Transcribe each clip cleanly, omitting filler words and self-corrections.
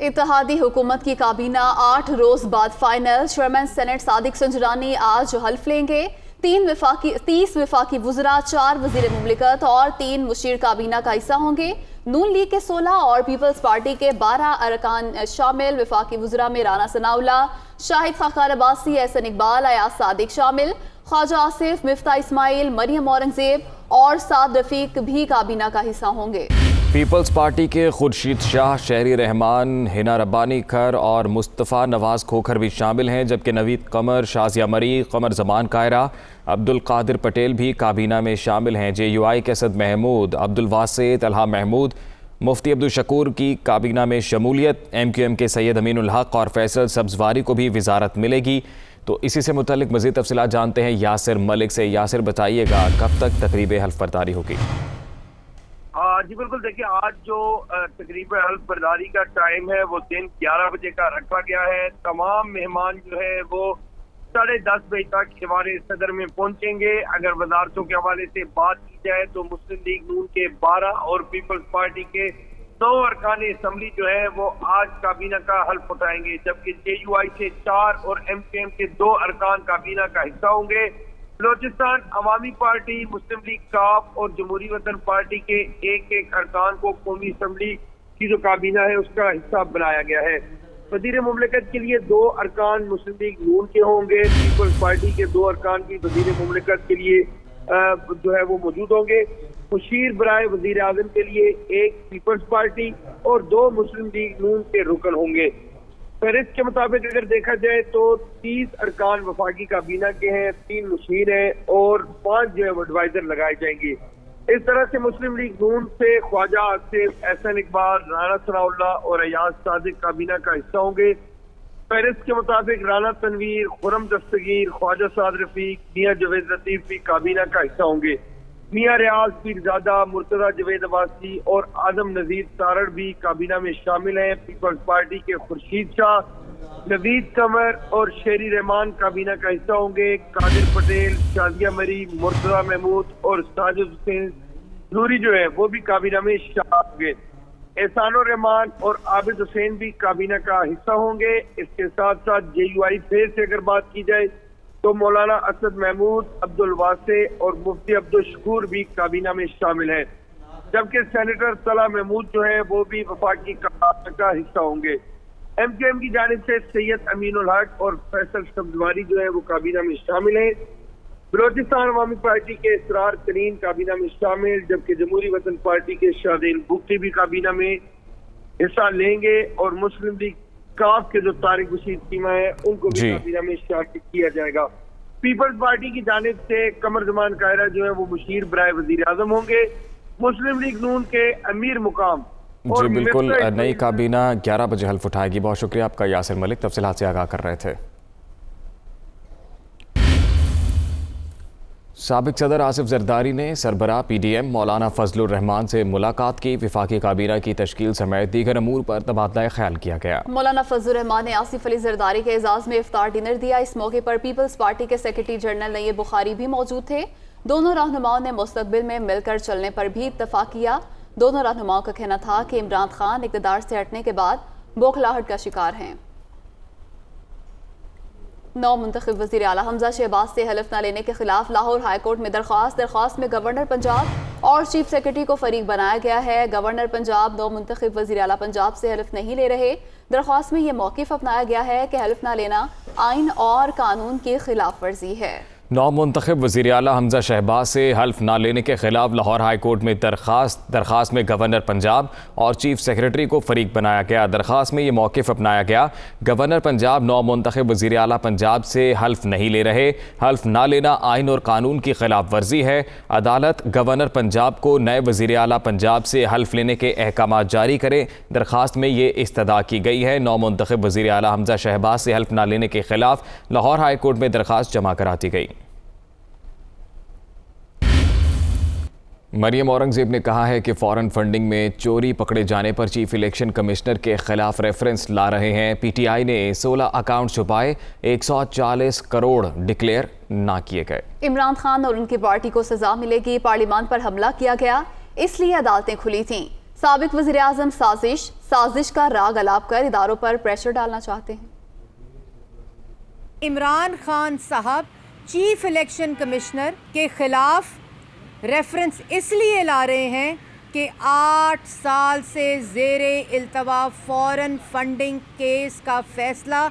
اتحادی حکومت کی کابینہ 8 روز بعد final. Chairman senate Sadiq Sanjrani آج حلف لیں گے۔ 30 وفاقی وزراء، 4 وزیر مملکت اور 3 مشیر کابینہ کا حصہ ہوں گے۔ نون لیگ کے 16 اور پیپلز پارٹی کے 12 ارکان شامل۔ وفاقی وزراء میں رانا ثناءاللہ، شاہد خاقان عباسی، احسن اقبال، ایاز صادق شامل۔ خواجہ آصف، مفتاح اسماعیل، مریم اورنگزیب اور سعد رفیق بھی کابینہ کا حصہ ہوں گے۔ پیپلز پارٹی کے خورشید شاہ، شہری رحمان، ہنا ربانی کھر اور مصطفیٰ نواز کھوکھر بھی شامل ہیں، جبکہ نوید قمر، شازیہ مری، قمر زمان قاہرہ، عبدالقادر پٹیل بھی کابینہ میں شامل ہیں۔ جے یو آئی کے اسد محمود، عبدالواسع، طلحہ محمود، مفتی عبدالشکور کی کابینہ میں شمولیت۔ ایم کیو ایم کے سید امین الحق اور فیصل سبزواری کو بھی وزارت ملے گی۔ تو اسی سے متعلق مزید تفصیلات جانتے ہیں یاسر ملک سے۔ یاسر، بتائیے گا کب تک تقریب حلف برداری ہوگی؟ جی بالکل، دیکھیے آج جو تقریب حلف برداری کا ٹائم ہے وہ دن 11 بجے کا رکھا گیا ہے۔ تمام مہمان جو ہے وہ 10:30 بجے تک ایوان صدر میں پہنچیں گے۔ اگر وزارتوں کے حوالے سے بات کی جائے تو مسلم لیگ نون کے 12 اور پیپلز پارٹی کے 9 ارکان اسمبلی جو ہے وہ آج کابینہ کا حلف اٹھائیں گے، جبکہ جے یو آئی سے 4 اور ایم کیو ایم کے 2 ارکان کابینہ کا حصہ ہوں گے۔ بلوچستان عوامی پارٹی، مسلم لیگ کاف اور جمہوری وطن پارٹی کے ایک ارکان کو قومی اسمبلی کی جو کابینہ ہے اس کا حصہ بنایا گیا ہے۔ وزیر مملکت کے لیے 2 ارکان مسلم لیگ نون کے ہوں گے۔ پیپلز پارٹی کے 2 ارکان بھی وزیر مملکت کے لیے جو ہے وہ موجود ہوں گے۔ مشیر برائے وزیر اعظم کے لیے 1 پیپلز پارٹی اور 2 مسلم لیگ نون کے رکن ہوں گے۔ فہرست کے مطابق اگر دیکھا جائے تو 30 ارکان وفاقی کابینہ کے ہیں، 3 مشیر ہیں اور 5 جو ہے وہ ایڈوائزر لگائے جائیں گے۔ اس طرح سے مسلم لیگ نون سے خواجہ آصف، احسن اقبال، رانا ثناءاللہ اور ایاز صادق کابینہ کا حصہ ہوں گے۔ فہرست کے مطابق رانا تنویر، خرم دستگیر، خواجہ سعد رفیق، میاں جاوید لطیف بھی کابینہ کا حصہ ہوں گے۔ میاں ریاض پیرزادہ، مرتضی جاوید عباسی اور اعظم نذیر تارڑ بھی کابینہ میں شامل ہیں۔ پیپلز پارٹی کے خورشید شاہ، نوید قمر اور شہری رحمان کابینہ کا حصہ ہوں گے۔ قادر پٹیل، شازیہ مری، مرتضی محمود اور ساجد حسین نوری جو ہے وہ بھی کابینہ میں شامل ہوں گے۔ احسان الرحمان اور عابد حسین بھی کابینہ کا حصہ ہوں گے۔ اس کے ساتھ ساتھ جے یو آئی سے اگر بات کی جائے تو مولانا اسد محمود، عبدالواسع اور مفتی عبدالشکور بھی کابینہ میں شامل ہیں، جبکہ سینیٹر طلحہ محمود جو ہیں وہ بھی وفاقی کابینہ کا حصہ ہوں گے۔ ایم کیو ایم کی جانب سے سید امین الحق اور فیصل سبزواری جو ہیں وہ کابینہ میں شامل ہیں۔ بلوچستان عوامی پارٹی کے اسرار ترین کابینہ میں شامل، جبکہ جمہوری وطن پارٹی کے شادین بگٹی بھی کابینہ میں حصہ لیں گے اور مسلم لیگ کاف کے جو طارق بشیر چیمہ ہیں ان کو بھی کابینہ میں شامل کیا جائے گا۔ پیپلز پارٹی کی جانب سے قمر زمان قاہرہ جو ہے وہ مشیر برائے وزیر اعظم ہوں گے۔ مسلم لیگ نون کے امیر مقام جی بالکل، نئی کابینہ 11 بجے حلف اٹھائے گی۔ بہت شکریہ آپ کا یاسر ملک، تفصیلات سے آگاہ کر رہے تھے۔ سابق صدر آصف زرداری نے سربراہ پی ڈی ایم مولانا فضل الرحمان سے ملاقات کی۔ وفاقی کابینہ کی تشکیل سمیت دیگر امور پر تبادلہ خیال کیا گیا۔ مولانا فضل الرحمان نے آصف علی زرداری کے اعزاز میں افطار ڈنر دیا۔ اس موقع پر پیپلز پارٹی کے سیکرٹری جنرل نیب بخاری بھی موجود تھے۔ دونوں رہنماؤں نے مستقبل میں مل کر چلنے پر بھی اتفاق کیا۔ دونوں رہنماؤں کا کہنا تھا کہ عمران خان اقتدار سے ہٹنے کے بعد بوکھلاہٹ کا شکار ہیں۔ نو منتخب وزیر اعلیٰ حمزہ شہباز سے حلف نہ لینے کے خلاف لاہور ہائی کورٹ میں درخواست میں گورنر پنجاب اور چیف سیکرٹری کو فریق بنایا گیا ہے۔ گورنر پنجاب نو منتخب وزیر اعلیٰ پنجاب سے حلف نہیں لے رہے۔ درخواست میں یہ موقف اپنایا گیا ہے کہ حلف نہ لینا آئین اور قانون کی خلاف ورزی ہے۔ نو منتخب وزیر اعلیٰ حمزہ شہباز سے حلف نہ لینے کے خلاف لاہور ہائی کورٹ میں درخواست میں گورنر پنجاب اور چیف سیکرٹری کو فریق بنایا گیا۔ درخواست میں یہ موقف اپنایا گیا، گورنر پنجاب نو منتخب وزیر اعلیٰ پنجاب سے حلف نہیں لے رہے۔ حلف نہ لینا آئین اور قانون کی خلاف ورزی ہے۔ عدالت گورنر پنجاب کو نئے وزیر اعلیٰ پنجاب سے حلف لینے کے احکامات جاری کرے۔ درخواست میں یہ استدعا کی گئی ہے۔ نو منتخب وزیر اعلیٰ حمزہ شہباز سے حلف نہ لینے کے خلاف لاہور ہائی کورٹ میں درخواست جمع کراتی گئی۔ مریم اورنگزیب نے کہا ہے کہ فارن فنڈنگ میں چوری پکڑے جانے پر چیف الیکشن کمشنر کے خلاف ریفرنس لا رہے ہیں۔ پی ٹی آئی نے 16 اکاؤنٹ چھپائے، 140 کروڑ ڈکلیئر نہ کیے گئے۔ عمران خان اور ان کی پارٹی کو سزا ملے گی۔ پارلیمان پر حملہ کیا گیا، اس لیے عدالتیں کھلی تھیں۔ سابق وزیر اعظم سازش کا راگ الاپ کر اداروں پر پریشر ڈالنا چاہتے ہیں۔ عمران خان صاحب چیف الیکشن کمشنر کے خلاف ریفرنس اس لیے لا رہے ہیں کہ 8 سال سے زیر التوا فورن فنڈنگ کیس کا فیصلہ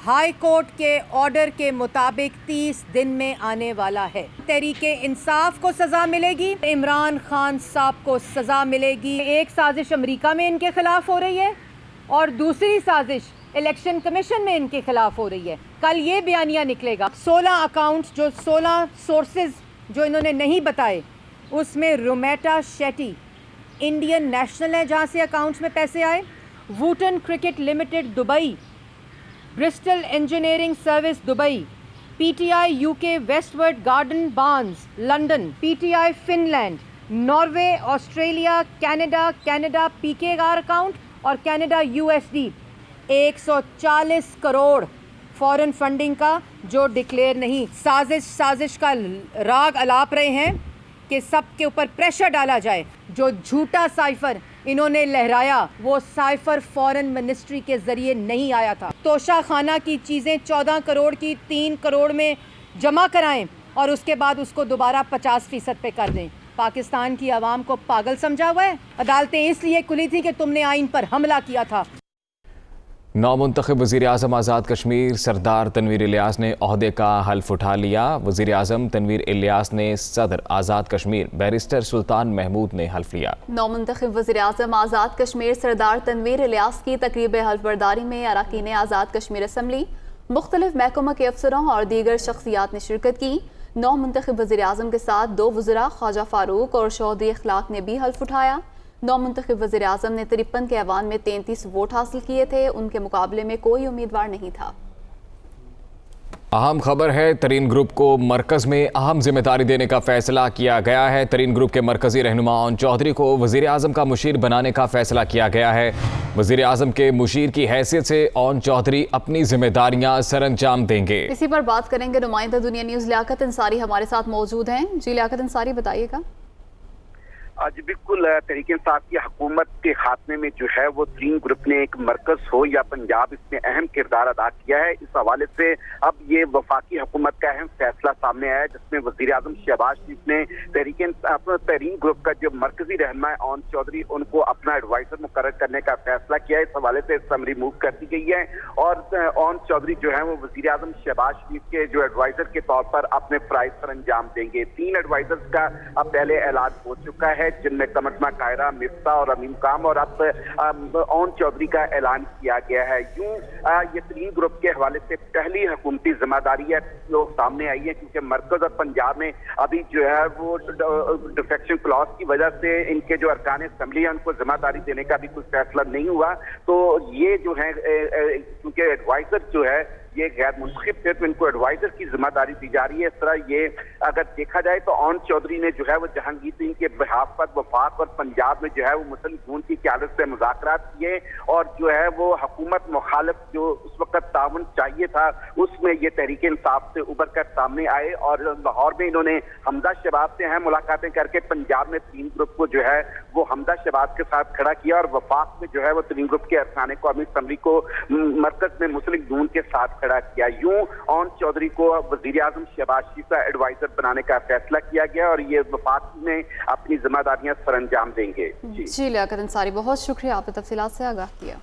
ہائی کورٹ کے آرڈر کے مطابق 30 دن میں آنے والا ہے۔ تحریک انصاف کو سزا ملے گی، عمران خان صاحب کو سزا ملے گی۔ ایک سازش امریکہ میں ان کے خلاف ہو رہی ہے اور دوسری سازش الیکشن کمیشن میں ان کے خلاف ہو رہی ہے۔ کل یہ بیانیہ نکلے گا۔ 16 اکاؤنٹ جو 16 سورسز جو انہوں نے نہیں بتائے، اس میں رومیٹا شیٹی انڈین نیشنل ہے جہاں سے اکاؤنٹس میں پیسے آئے، Wootton cricket limited Dubai, Bristol engineering service Dubai, P T I U K Westward garden barns London, P T I Finland, Norway, Australia, Canada P K R account اور Canada U S D 140 crore foreign funding کا جو declare نہیں۔ سازش کا راگ الاپ رہے ہیں کہ سب کے اوپر پریشر ڈالا جائے۔ جو جھوٹا سائفر انہوں نے لہرایا وہ سائفر فورن منسٹری کے ذریعے نہیں آیا تھا۔ توشہ خانہ کی چیزیں 14 کروڑ کی 3 کروڑ میں جمع کرائیں اور اس کے بعد اس کو دوبارہ 50% پہ کر دیں۔ پاکستان کی عوام کو پاگل سمجھا ہوا ہے؟ عدالتیں اس لیے کھلی تھی کہ تم نے آئین پر حملہ کیا تھا۔ نومنتخب وزیر اعظم آزاد کشمیر سردار تنویر الیاس نے عہدے کا حلف اٹھا لیا۔ وزیر اعظم تنویر الیاس نے صدر آزاد کشمیر بیرسٹر سلطان محمود نے حلف لیا۔ نومنتخب وزیر اعظم آزاد کشمیر سردار تنویر الیاس کی تقریب حلف برداری میں اراکین آزاد کشمیر اسمبلی، مختلف محکموں کے افسروں اور دیگر شخصیات نے شرکت کی۔ نومنتخب وزیر اعظم کے ساتھ 2 وزراء خواجہ فاروق اور چودھری اخلاق نے بھی حلف اٹھایا۔ نومنتخب وزیر اعظم نے 53 کے ایوان میں 33 ووٹ حاصل کیے تھے۔ ان کے مقابلے میں کوئی امیدوار نہیں تھا۔ اہم خبر ہے، ترین گروپ کو مرکز میں اہم ذمہ داری دینے کا فیصلہ کیا گیا ہے۔ ترین گروپ کے مرکزی رہنما اون چودھری کو وزیر اعظم کا مشیر بنانے کا فیصلہ کیا گیا ہے۔ وزیر اعظم کے مشیر کی حیثیت سے اون چودھری اپنی ذمہ داریاں سر انجام دیں گے۔ اسی پر بات کریں گے، نمائندہ دنیا نیوز لیاقت انصاری ہمارے ساتھ موجود ہیں۔ جی لیاقت انصاری، بتائیے گا۔ جی بالکل، تحریک انصاف کی حکومت کے خاتمے میں جو ہے وہ ترین گروپ نے ایک مرکز ہو یا پنجاب، اس میں اہم کردار ادا کیا ہے۔ اس حوالے سے اب یہ وفاقی حکومت کا اہم فیصلہ سامنے آیا ہے، جس میں وزیر اعظم شہباز شریف نے ترین گروپ کا جو مرکزی رہنما ہے اون چودھری، ان کو اپنا ایڈوائزر مقرر کرنے کا فیصلہ کیا ہے۔ اس حوالے سے سمری موو کر دی گئی ہے اور اون چودھری جو ہے وہ وزیر اعظم شہباز شریف کے جو ایڈوائزر کے طور پر اپنے فرائض سر انجام دیں گے۔ 3 ایڈوائزرز کا اب پہلے اعلان ہو چکا ہے، جن میں قمر قاہرہ، مفتاح اور امین کام، اور اب اون چودھری کا اعلان کیا گیا ہے۔ یوں یہ ترین گروپ کے حوالے سے پہلی حکومتی ذمہ داری ہے جو سامنے آئی ہے، کیونکہ مرکز اور پنجاب میں ابھی جو ہے وہ ڈیفیکشن کلاس کی وجہ سے ان کے جو ارکان اسمبلی ہیں ان کو ذمہ داری دینے کا بھی کچھ فیصلہ نہیں ہوا۔ تو یہ جو ہے کیونکہ ایڈوائزر جو ہے یہ غیر منتخب تھے تو ان کو ایڈوائزر کی ذمہ داری دی جا رہی ہے۔ اس طرح یہ اگر دیکھا جائے تو اون چودھری نے جو ہے وہ جہانگیر سنگھ کے بحاف پر وفاق اور پنجاب میں جو ہے وہ مسلم خون کی قیادت سے مذاکرات کیے اور جو ہے وہ حکومت مخالف جو اس وقت تعاون چاہیے تھا اس میں یہ تحریک انصاف سے ابھر کر سامنے آئے اور لاہور میں انہوں نے حمزہ شہباز سے اہم ملاقاتیں کر کے پنجاب میں ترین گروپ کو جو ہے وہ حمزہ شہباز کے ساتھ کھڑا کیا اور وفاق میں جو ہے وہ ترین گروپ کے ارکان قومی اسمبلی کو مرکز میں مسلم خون کے ساتھ کھڑا کیا۔ یوں اون چودھری کو وزیر اعظم شہباز شریف کا ایڈوائزر بنانے کا فیصلہ کیا گیا اور یہ وفاق میں اپنی ذمہ داریاں سر انجام دیں گے۔ جی لیاقت انصاری، بہت شکریہ، آپ نے تفصیلات سے آگاہ کیا۔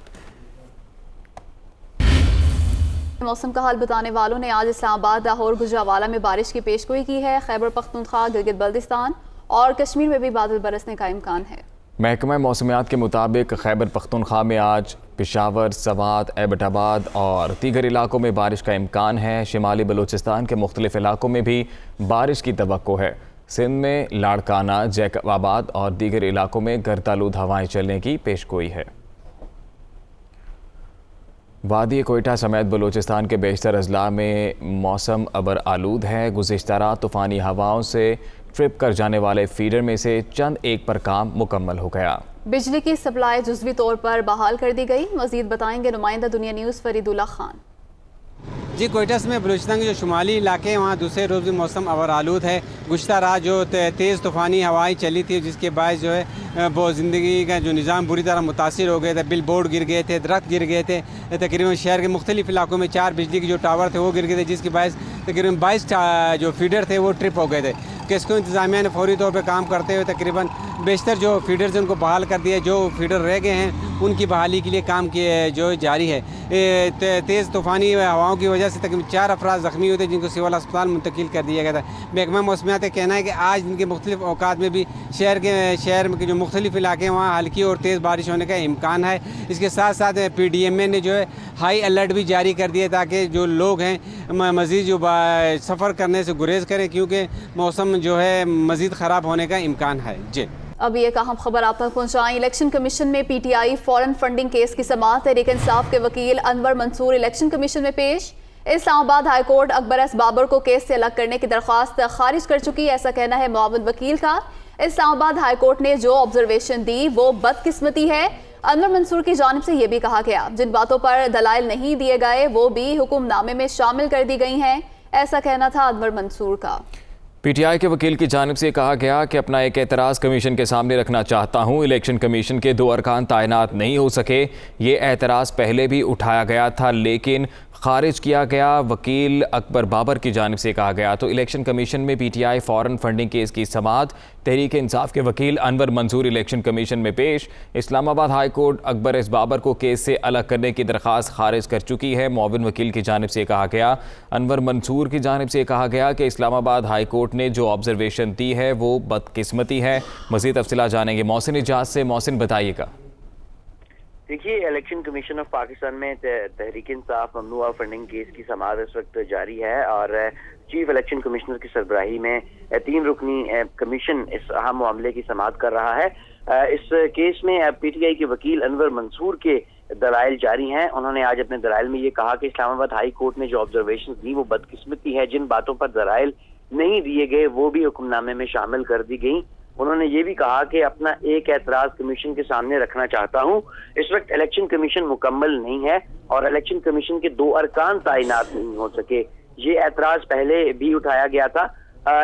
موسم کا حال بتانے والوں نے آج اسلام آباد، لاہور، گجرانوالہ میں بارش کی پیشگوئی کی ہے۔ خیبر پختونخوا، گلگت بلتستان اور کشمیر میں بھی بادل برسنے کا امکان ہے۔ محکمہ موسمیات کے مطابق خیبر پختونخوا میں آج پشاور، سوات، ایبٹ آباد اور دیگر علاقوں میں بارش کا امکان ہے۔ شمالی بلوچستان کے مختلف علاقوں میں بھی بارش کی توقع ہے۔ سندھ میں لاڑکانہ، جیکب آباد اور دیگر علاقوں میں گرد آلود ہوائیں چلنے کی پیشگوئی ہے۔ وادی کوئٹہ سمیت بلوچستان کے بیشتر اضلاع میں موسم ابر آلود ہے۔ گزشتہ رات طوفانی ہواؤں سے ٹرپ کر جانے والے فیڈر میں سے چند ایک پر کام مکمل ہو گیا۔ بجلی کی سپلائی جزوی طور پر بحال کر دی گئی۔ مزید بتائیں گے نمائندہ دنیا نیوز فرید اللہ خان۔ جی کوئٹہ میں بلوچستان کے جو شمالی علاقے ہیں وہاں دوسرے روز بھی موسم ابر آلود ہے. گزشتہ رات جو تیز طوفانی ہوائیں چلی تھی جس کے باعث جو ہے وہ زندگی کا جو نظام بری طرح متاثر ہو گئے تھے. بل بورڈ گر گئے تھے, درخت گر گئے تھے. تقریباً شہر کے مختلف علاقوں میں 4 بجلی کے جو ٹاور تھے وہ گر گئے تھے جس کے باعث تقریباً 22 جو فیڈر تھے وہ ٹرپ ہو گئے تھے. کیسکو انتظامیہ نے فوری طور پہ کام کرتے ہوئے تقریباً بیشتر جو فیڈرز ہیں ان کو بحال کر دیا. جو فیڈر رہ گئے ہیں ان کی بحالی کے لیے کام جو جاری ہے. تیز طوفانی ہواؤں کی وجہ سے تقریباً 4 افراد زخمی ہوئے جن کو سول اسپتال منتقل کر دیا گیا تھا. محکمہ موسمیات کا کہنا ہے کہ آج دن کے مختلف اوقات میں بھی شہر کے جو مختلف علاقے ہیں وہاں ہلکی اور تیز بارش ہونے کا امکان ہے. اس کے ساتھ ساتھ PDMA نے جو ہے ہائی الرٹ بھی جاری کر دیا تاکہ جو لوگ ہیں مزید جو سفر کرنے سے گریز کریں کیونکہ موسم جو ہے مزید خراب ہونے کا امکان ہے. جی اب ایک اہم خبر آپ تک پہنچائیں. الیکشن کمیشن میں PTI فورن فنڈنگ کیس کی سماعت. تحریک انصاف کے وکیل انور منصور الیکشن کمیشن میں پیش. اسلام آباد ہائی کورٹ اکبر ایس بابر کو کیس سے الگ کرنے کی درخواست خارج کر چکی, ایسا کہنا ہے معاون وکیل کا. اسلام آباد ہائی کورٹ نے جو آبزرویشن دی وہ بدقسمتی ہے. انور منصور کی جانب سے یہ بھی کہا گیا جن باتوں پر دلائل نہیں دیے گئے وہ بھی حکم نامے میں شامل کر دی گئی ہیں, ایسا کہنا تھا انور منصور کا. PTI کے وکیل کی جانب سے کہا گیا کہ اپنا ایک اعتراض کمیشن کے سامنے رکھنا چاہتا ہوں. الیکشن کمیشن کے 2 ارکان تعینات نہیں ہو سکے. یہ اعتراض پہلے بھی اٹھایا گیا تھا لیکن خارج کیا گیا. وکیل اکبر بابر کی جانب سے کہا گیا تو الیکشن کمیشن میں PTI فورن فنڈنگ کیس کی سماعت. تحریک انصاف کے وکیل انور منصور الیکشن کمیشن میں پیش. اسلام آباد ہائی کورٹ اکبر ایس بابر کو کیس سے الگ کرنے کی درخواست خارج کر چکی ہے. معاون وکیل کی جانب سے کہا گیا. انور منصور کی جانب سے کہا گیا کہ اسلام آباد ہائی کورٹ نے جو آبزرویشن دی ہے وہ بدقسمتی ہے. مزید تفصیلات جانیں گے محسن اجاز سے. محسن بتائیے گا. دیکھیے الیکشن کمیشن آف پاکستان میں تحریک انصاف ممنوعہ فنڈنگ کیس کی سماعت اس وقت جاری ہے اور چیف الیکشن کمشنر کی سربراہی میں 3 رکنی کمیشن اس اہم معاملے کی سماعت کر رہا ہے. اس کیس میں PTI کے وکیل انور منصور کے دلائل جاری ہیں. انہوں نے آج اپنے دلائل میں یہ کہا کہ اسلام آباد ہائی کورٹ نے جو آبزرویشن دی وہ بدقسمتی ہے. جن باتوں پر دلائل نہیں دیے گئے وہ بھی حکم نامے میں شامل کر دی گئیں. انہوں نے یہ بھی کہا کہ اپنا ایک اعتراض کمیشن کے سامنے رکھنا چاہتا ہوں. اس وقت الیکشن کمیشن مکمل نہیں ہے اور الیکشن کمیشن کے 2 ارکان تعینات نہیں ہو سکے. یہ اعتراض پہلے بھی اٹھایا گیا تھا.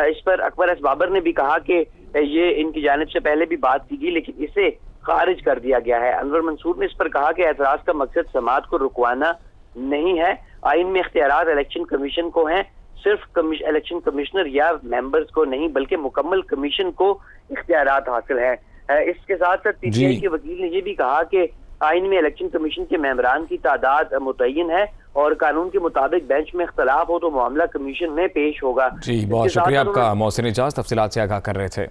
اس پر اکبر ایس بابر نے بھی کہا کہ یہ ان کی جانب سے پہلے بھی بات کی گئی لیکن اسے خارج کر دیا گیا ہے. انور منصور نے اس پر کہا کہ اعتراض کا مقصد سماعت کو رکوانا نہیں ہے. آئین میں اختیارات الیکشن کمیشن کو ہیں, صرف الیکشن کمشنر یا ممبرز کو نہیں بلکہ مکمل کمیشن کو اختیارات حاصل ہیں. اس کے ساتھ ساتھ PTI کے وکیل نے یہ بھی کہا کہ آئین میں الیکشن کمیشن کے ممبران کی تعداد متعین ہے اور قانون کے مطابق بینچ میں اختلاف ہو تو معاملہ کمیشن میں پیش ہوگا. جی بہت شکریہ آپ کا محسن اجاز, تفصیلات سے آگاہ کر رہے تھے.